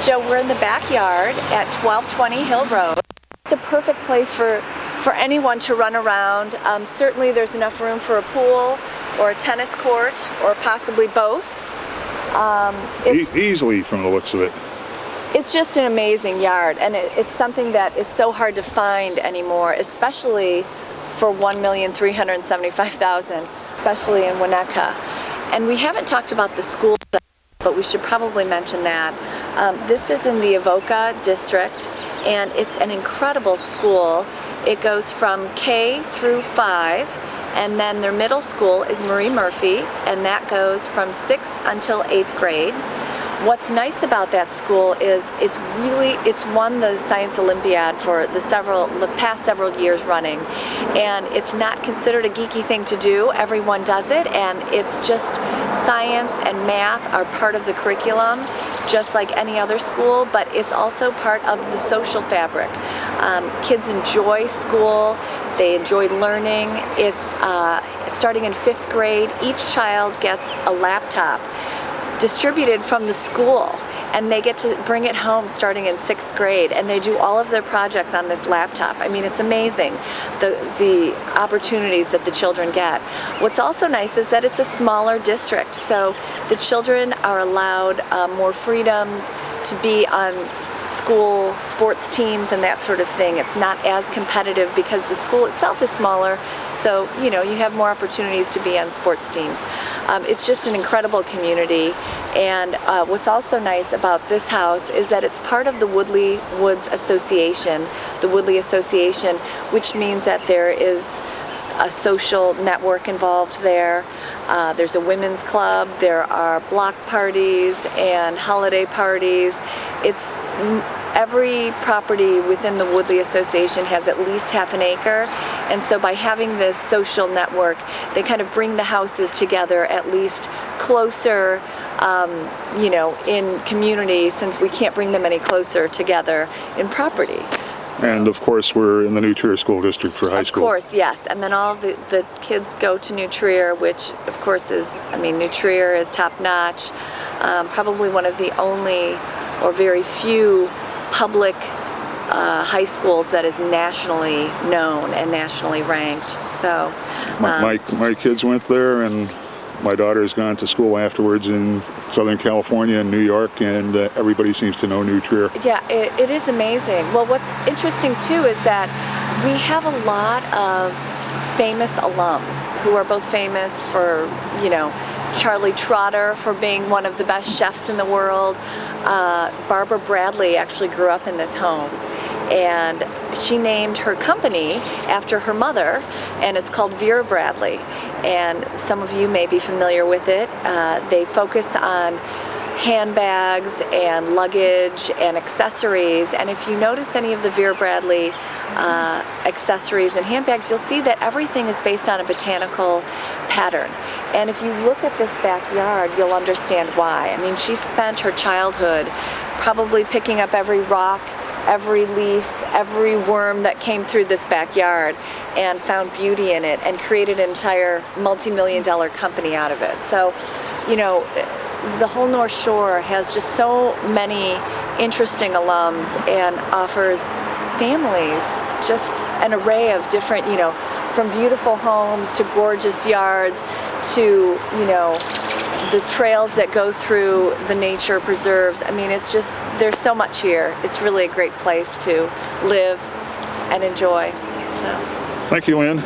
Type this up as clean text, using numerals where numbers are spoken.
Joe, we're in the backyard at 1220 Hill Road. It's a perfect place for anyone to run around. Certainly there's enough room for a pool or a tennis court or possibly both. Easily from the looks of it. It's just an amazing yard, and it's something that is so hard to find anymore, especially for $1,375,000, especially in Winnetka. And we haven't talked about the school, but we should probably mention that. This is in the Avoca district, and it's an incredible school. It goes from K through 5, and then their middle school is Marie Murphy, and that goes from 6th until 8th grade. What's nice about that school is it's won the Science Olympiad for the past several years running, and it's not considered a geeky thing to do. Everyone does it, and it's just science and math are part of the curriculum, just like any other school, but it's also part of the social fabric. Kids enjoy school. They enjoy learning. It's starting in 5th grade. Each child gets a laptop distributed from the school, and they get to bring it home starting in 6th grade, and they do all of their projects on this laptop. I mean, it's amazing the opportunities that the children get. What's also nice is that it's a smaller district, so the children are allowed more freedoms to be on school sports teams and that sort of thing. It's not as competitive because the school itself is smaller, so you have more opportunities to be on sports teams. It's just an incredible community, and what's also nice about this house is that it's part of the Woodley Woods Association, which means that there is a social network involved there. There's a women's club, there are block parties and holiday parties. Every property within the Woodley Association has at least half an acre, and so by having this social network, they kind of bring the houses together at least closer, in community, since we can't bring them any closer together in property. And of course, we're in the New Trier School District for high school. Of course, yes. And then all of the kids go to New Trier, which of course New Trier is top notch. Probably one of the only or very few public high schools that is nationally known and nationally ranked. So my kids went there, and my daughter's gone to school afterwards in Southern California and New York, and everybody seems to know New Trier. Yeah, it is amazing. Well, what's interesting too is that we have a lot of famous alums who are both famous for, Charlie Trotter for being one of the best chefs in the world. Barbara Bradley actually grew up in this home, and she named her company after her mother, and it's called Vera Bradley, and some of you may be familiar with it. They focus on handbags and luggage and accessories, and if you notice any of the Vera Bradley accessories and handbags, you'll see that everything is based on a botanical pattern. And if you look at this backyard, you'll understand why. I mean, she spent her childhood probably picking up every rock, every leaf, every worm that came through this backyard, and found beauty in it and created an entire multi-million-dollar company out of it. So, the whole North Shore has just so many interesting alums and offers families just an array of different, from beautiful homes to gorgeous yards to, the trails that go through the nature preserves. I mean, it's just, there's so much here. It's really a great place to live and enjoy. So. Thank you, Lynn.